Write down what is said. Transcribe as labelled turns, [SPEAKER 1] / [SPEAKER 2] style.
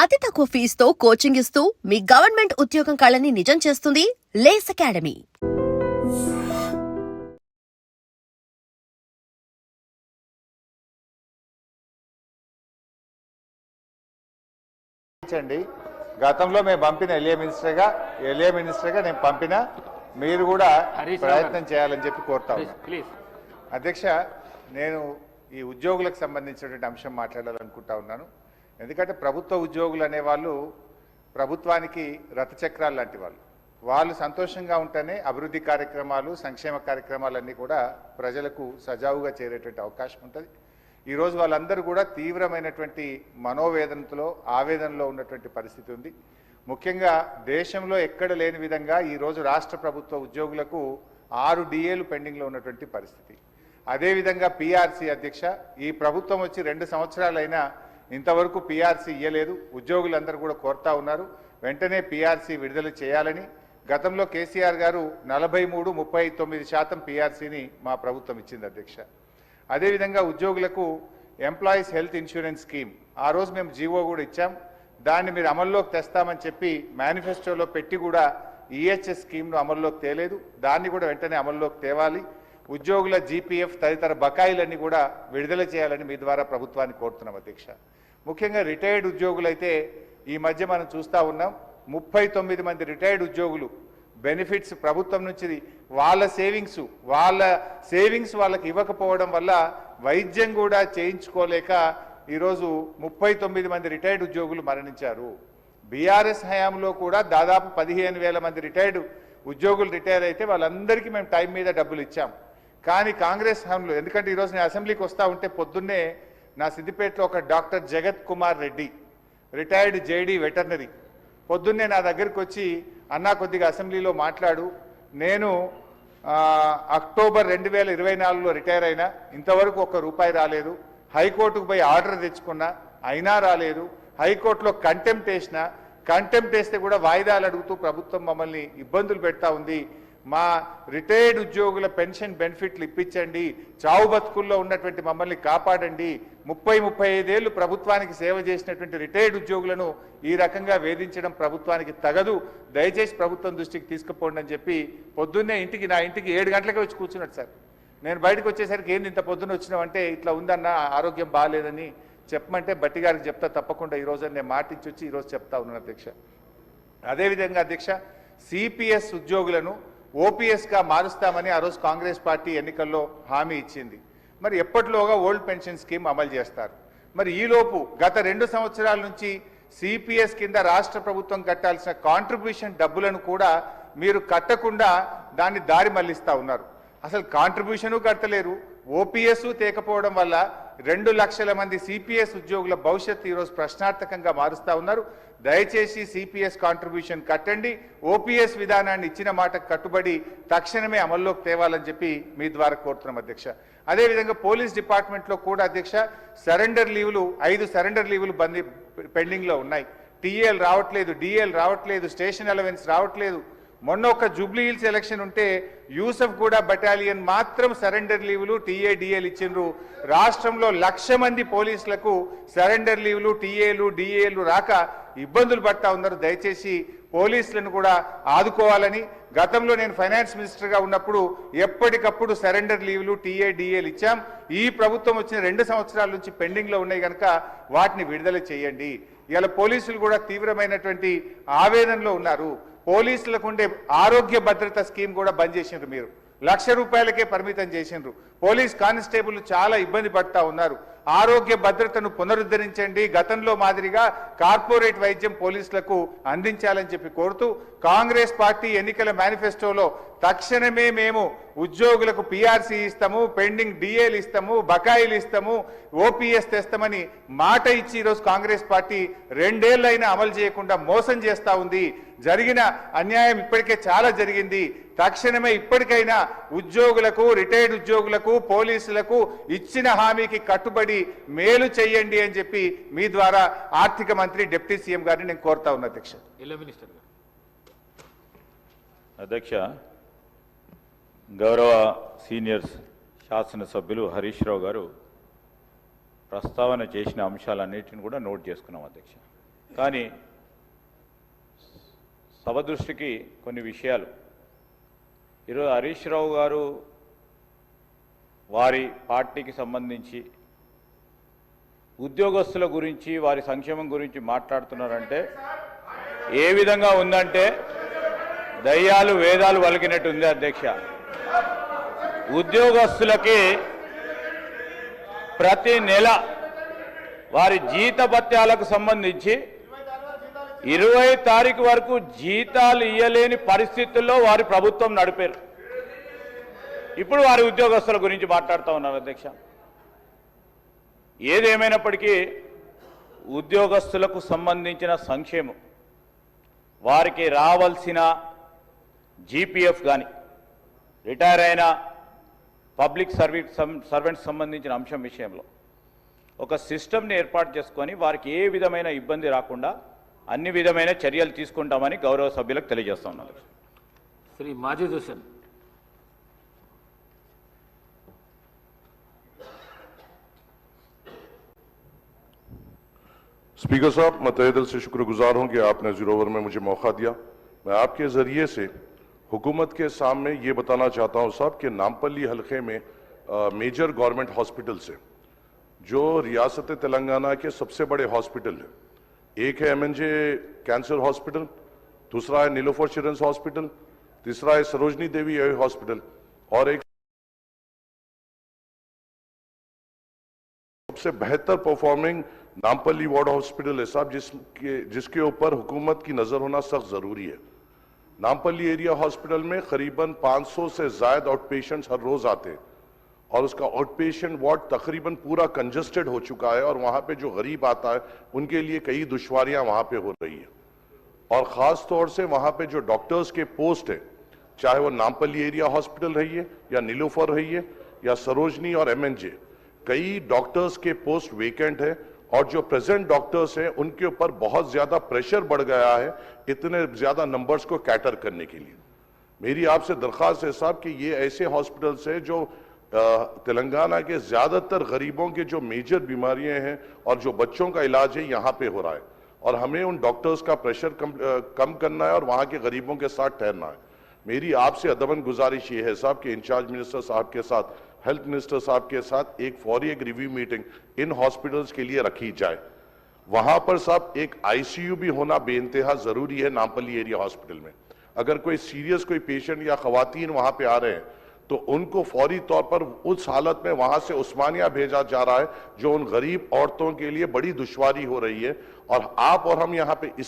[SPEAKER 1] అతి తక్కువ ఫీజుతో కోచింగ్ ఇస్తూ మీ గవర్నమెంట్ ఉద్యోగం కళని నిజం చేస్తుంది లేస్ అకాడమీ.
[SPEAKER 2] గతంలో మేము పంపిన ఎల్ఏ మినిస్టర్గా నేను పంపిన మీరు కూడా ప్రయత్నం చేయాలని చెప్పి కోరుతా ఉన్నాను. అధ్యక్ష, నేను ఈ ఉద్యోగులకు సంబంధించినటువంటి అంశం మాట్లాడాలనుకుంటా ఉన్నాను. ఎందుకంటే ప్రభుత్వ ఉద్యోగులు అనేవాళ్ళు ప్రభుత్వానికి రథచక్రాలు లాంటి వాళ్ళు సంతోషంగా ఉంటేనే అభివృద్ధి కార్యక్రమాలు, సంక్షేమ కార్యక్రమాలన్నీ కూడా ప్రజలకు సజావుగా చేరేటువంటి అవకాశం ఉంటుంది. ఈరోజు వాళ్ళందరూ కూడా తీవ్రమైనటువంటి మనోవేదనతో, ఆవేదనలో ఉన్నటువంటి పరిస్థితి ఉంది. ముఖ్యంగా దేశంలో ఎక్కడ లేని విధంగా ఈరోజు రాష్ట్ర ప్రభుత్వ ఉద్యోగులకు 6 డిఏలు పెండింగ్లో ఉన్నటువంటి పరిస్థితి. అదేవిధంగా పిఆర్సీ అధ్యక్ష, ఈ ప్రభుత్వం వచ్చి 2 సంవత్సరాలైనా ఇంతవరకు పిఆర్సీ ఇయ్యలేదు. ఉద్యోగులందరూ కూడా కోరుతా ఉన్నారు వెంటనే పిఆర్సీ విడుదల చేయాలని. గతంలో కేసీఆర్ గారు 43-39% పిఆర్సీని మా ప్రభుత్వం ఇచ్చింది అధ్యక్ష. అదేవిధంగా ఉద్యోగులకు ఎంప్లాయీస్ హెల్త్ ఇన్సూరెన్స్ స్కీమ్ ఆ రోజు మేము జీవో కూడా ఇచ్చాం. దాన్ని మీరు అమల్లోకి తెస్తామని చెప్పి మేనిఫెస్టోలో పెట్టి కూడా ఈహెచ్ఎస్ స్కీమ్ను అమల్లోకి తేలేదు. దాన్ని కూడా వెంటనే అమల్లోకి తేవాలి. ఉద్యోగుల జీపీఎఫ్ తదితర బకాయిలన్నీ కూడా విడుదల చేయాలని మీ ద్వారా ప్రభుత్వాన్ని కోరుతున్నాం అధ్యక్ష. ముఖ్యంగా రిటైర్డ్ ఉద్యోగులైతే ఈ మధ్య మనం చూస్తూ ఉన్నాం 39 మంది రిటైర్డ్ ఉద్యోగులు బెనిఫిట్స్ ప్రభుత్వం నుంచి వాళ్ళ సేవింగ్స్ వాళ్ళకి ఇవ్వకపోవడం వల్ల వైద్యం కూడా చేయించుకోలేక ఈరోజు 39 మంది రిటైర్డ్ ఉద్యోగులు మరణించారు. బీఆర్ఎస్ హయాంలో కూడా దాదాపు 15,000 మంది రిటైర్డ్ ఉద్యోగులు రిటైర్ అయితే వాళ్ళందరికీ మేము టైం మీద డబ్బులు ఇచ్చాం. కానీ కాంగ్రెస్ హయాంలో, ఎందుకంటే ఈరోజు నేను అసెంబ్లీకి వస్తూ ఉంటే పొద్దున్నే నా సిద్దిపేటలో ఒక డాక్టర్ జగత్ Kumar Reddy, retired JD veterinary, పొద్దున్నే నా దగ్గరికి వచ్చి అన్నా కొద్దిగా అసెంబ్లీలో మాట్లాడు, నేను అక్టోబర్ 2024లో రిటైర్ అయినా, ఇంతవరకు ₹1 రాలేదు. హైకోర్టుకు పోయి ఆర్డర్ తెచ్చుకున్నా అయినా రాలేదు. హైకోర్టులో కంటెంప్ట్ వేస్తే కూడా వాయిదాలు అడుగుతూ ప్రభుత్వం మమ్మల్ని ఇబ్బందులు పెడతా ఉంది. మా రిటైర్డ్ ఉద్యోగుల పెన్షన్ బెనిఫిట్లు ఇప్పించండి, చావు బతుకుల్లో ఉన్నటువంటి మమ్మల్ని కాపాడండి. 30-35 ఏళ్ళు ప్రభుత్వానికి సేవ చేసినటువంటి రిటైర్డ్ ఉద్యోగులను ఈ రకంగా వేధించడం ప్రభుత్వానికి తగదు, దయచేసి ప్రభుత్వం దృష్టికి తీసుకుపోండి అని చెప్పి పొద్దున్నే నా ఇంటికి 7 గంటలకే వచ్చి కూర్చున్నాడు సార్. నేను బయటకు వచ్చేసరికి ఏంది ఇంత పొద్దున్న వచ్చినామంటే ఇట్లా ఉందన్న, ఆరోగ్యం బాగాలేదని చెప్పమంటే బట్టి గారికి చెప్తా తప్పకుండా ఈరోజు నేను మాటించి వచ్చి ఈరోజు చెప్తా ఉన్నాను అధ్యక్ష. అదేవిధంగా అధ్యక్ష, సిపిఎస్ ఉద్యోగులను ఓపీఎస్గా మారుస్తామని ఆ రోజు కాంగ్రెస్ పార్టీ ఎన్నికల్లో హామీ ఇచ్చింది. మరి ఎప్పటిలోగా ఓల్డ్ పెన్షన్ స్కీమ్ అమలు చేస్తారు? మరి ఈలోపు గత 2 సంవత్సరాల నుంచి సిపిఎస్ కింద రాష్ట్ర ప్రభుత్వం కట్టాల్సిన కాంట్రిబ్యూషన్ డబ్బులను కూడా మీరు కట్టకుండా దాన్ని దారి మళ్లిస్తూ ఉన్నారు. అసలు కాంట్రిబ్యూషను కట్టలేరు, ఓపీఎస్ తేకపోవడం వల్ల 2 లక్షల మంది సిపిఎస్ ఉద్యోగుల భవిష్యత్తు ఈరోజు ప్రశ్నార్థకంగా మారుస్తూ ఉన్నారు. దయచేసి సిపిఎస్ కాంట్రిబ్యూషన్ కట్టండి, ఓపీఎస్ విధానాన్ని ఇచ్చిన మాటకు కట్టుబడి తక్షణమే అమల్లోకి తేవాలని చెప్పి మీ ద్వారా కోరుతున్నాం అధ్యక్ష. అదేవిధంగా పోలీస్ డిపార్ట్మెంట్లో కూడా అధ్యక్ష సరెండర్ లీవులు 5 సరెండర్ లీవులు పెండింగ్లో ఉన్నాయి. టీఏలు రావట్లేదు, డిఏలు రావట్లేదు, స్టేషన్ అలవెన్స్ రావట్లేదు. మొన్న ఒక జూబ్లీ హిల్స్ ఎలక్షన్ ఉంటే యూసఫ్ కూడా బటాలియన్ మాత్రం సరెండర్ లీవులు, టీఏ-డిఏలు ఇచ్చిండ్రు. రాష్ట్రంలో 1,00,000 మంది పోలీసులకు సరెండర్ లీవులు, టీఏలు, డిఏలు రాక ఇబ్బందులు పడతా ఉన్నారు. దయచేసి పోలీసులను కూడా ఆదుకోవాలని, గతంలో నేను ఫైనాన్స్ మినిస్టర్గా ఉన్నప్పుడు ఎప్పటికప్పుడు సరెండర్ లీవులు, టీఏ-డిఏలు ఇచ్చాం. ఈ ప్రభుత్వం వచ్చిన 2 సంవత్సరాల నుంచి పెండింగ్లో ఉన్నాయి కనుక వాటిని విడుదల చేయండి. ఇవాళ పోలీసులు కూడా తీవ్రమైనటువంటి ఆవేదనలో ఉన్నారు. పోలీసులకు ఉండే ఆరోగ్య భద్రత స్కీమ్ కూడా బంద్ చేసిండ్రు. మీరు ₹1,00,000కే పరిమితం చేసిండ్రు. పోలీస్ కానిస్టేబుల్ చాలా ఇబ్బంది పడతా ఉన్నారు. ఆరోగ్య భద్రతను పునరుద్ధరించండి, గతంలో మాదిరిగా కార్పొరేట్ వైద్యం పోలీసులకు అందించాలని చెప్పి కోరుతూ కాంగ్రెస్ పార్టీ ఎన్నికల మేనిఫెస్టోలో తక్షణమే మేము ఉద్యోగులకు పిఆర్సీ ఇస్తాము, పెండింగ్ డిఏలు ఇస్తాము, బకాయిలు ఇస్తాము, ఓపీఎస్ తెస్తామని మాట ఇచ్చి ఈరోజు కాంగ్రెస్ పార్టీ 2 ఏళ్లైనా అమలు చేయకుండా మోసం చేస్తూ ఉంది. జరిగిన అన్యాయం ఇప్పటికే చాలా జరిగింది. తక్షణమే ఇప్పటికైనా ఉద్యోగులకు, రిటైర్డ్ ఉద్యోగులకు, పోలీసులకు ఇచ్చిన హామీకి కట్టుబడి మేలు చేయండి అని చెప్పి మీ ద్వారా ఆర్థిక మంత్రి, డిప్యూటీ సీఎం గారిని నేను కోరుతా ఉన్నా అధ్యక్ష.
[SPEAKER 3] అధ్యక్ష, గౌరవ సీనియర్ శాసనసభ్యులు హరీష్ రావు గారు ప్రస్తావన చేసిన అంశాలన్నిటిని కూడా నోట్ చేసుకున్నాం అధ్యక్ష. కానీ సభ దృష్టికి కొన్ని విషయాలు ఈరోజు హరీష్ రావు గారు వారి పార్టీకి సంబంధించి ఉద్యోగస్తుల గురించి వారి సంక్షేమం గురించి మాట్లాడుతున్నారంటే ఏ విధంగా ఉందంటే దయ్యాలు వేదాలు వలికినట్టు ఉంది అధ్యక్ష. ఉద్యోగస్తులకి ప్రతి నెల వారి జీతభత్యాలకు సంబంధించి 20 తారీఖు వరకు జీతాలు ఇయ్యలేని పరిస్థితుల్లో వారి ప్రభుత్వం నడిపారు. ఇప్పుడు వారి ఉద్యోగస్తుల గురించి మాట్లాడుతూ ఉన్నారు అధ్యక్ష. ఏదేమైనప్పటికీ ఉద్యోగస్తులకు సంబంధించిన సంక్షేమం, వారికి రావాల్సిన జీపీఎఫ్ కానీ, రిటైర్ అయిన పబ్లిక్ సర్వెంట్స్ సంబంధించిన అంశం విషయంలో ఒక సిస్టమ్ని ఏర్పాటు చేసుకొని వారికి ఏ విధమైన ఇబ్బంది రాకుండా అన్ని విధమైన చర్యలు తీసుకుంటామని గౌరవ సభ్యులకు తెలియజేస్తా ఉన్నారు.
[SPEAKER 4] శ్రీ మాజిద్ హుస్సేన్.
[SPEAKER 5] स्पीकर साहब, मैं तहे दिल से शुक्रगुजार हूं कि आपने जीरो ओवर में मुझे मौका दिया। मैं आपके जरिए से हुकूमत के सामने ये बताना चाहता हूं साहब कि नामपल्ली हलके में मेजर गवर्नमेंट हॉस्पिटल से जो रियासत तेलंगाना के सबसे बड़े हॉस्पिटल है, एक है एमएनजे कैंसर हॉस्पिटल, दूसरा है नीलोफर चिल्ड्रंस हॉस्पिटल, तीसरा है सरोजनी देवी हॉस्पिटल और एक सबसे बेहतर परफॉर्मिंग नामपल्ली वार्ड हॉस्पिटल है साहब, जिसके ऊपर हुकूमत की नजर होना सख्त जरूरी है। नामपल्ली एरिया हॉस्पिटल में करीबन 500 से ज्यादा आउट पेशेंट्स हर रोज आते हैं और उसका आउट पेशेंट वार्ड तकरीबन पूरा कंजस्टेड हो चुका है और वहां पे जो गरीब आता है उनके लिए कई दुश्वारियां वहां पे हो रही है। और खास तौर से वहां पे जो डॉक्टर्स के पोस्ट है, चाहे वो नामपल्ली एरिया हॉस्पिटल रही है या नीलोफर रही है या सरोजनी और एमएनजे, कई डॉक्टर्स के पोस्ट वेकेंट है और जो प्रेजेंट डॉक्टर्स हैं उनके ऊपर बहुत ज्यादा प्रेशर बढ़ गया है इतने ज्यादा नंबर्स को कैटर करने के लिए। मेरी आपसे दरख्वास्त है साहब कि ये ऐसे हॉस्पिटल्स हैं जो तेलंगाना के ज्यादातर गरीबों के जो मेजर बीमारियां हैं और जो बच्चों का इलाज है यहां पे हो रहा है और हमें उन डॉक्टर्स का प्रेशर कम करना है और वहां के गरीबों के साथ ठहरना है। मेरी आपसे अदबन गुजारिश ये है साहब कि इंचार्ज मिनिस्टर साहब के साथ, हेल्थ मिनिस्टर साहब के साथ एक फौरी एक रिव्यू मीटिंग इन हॉस्पिटल्स के लिए रखी जाए। वहां पर साहब एक आईसीयू भी होना बेइंतहा जरूरी है नामपल्ली एरिया हॉस्पिटल में। अगर कोई सीरियस कोई पेशेंट या खवातीन वहां पे आ रहे हैं तो उनको फौरी तौर पर उस हालत में वहां से उस्मानिया भेजा जा रहा है जो उन गरीब औरतों के लिए बड़ी दुश्वारी हो रही है। और आप और हम यहाँ पे इस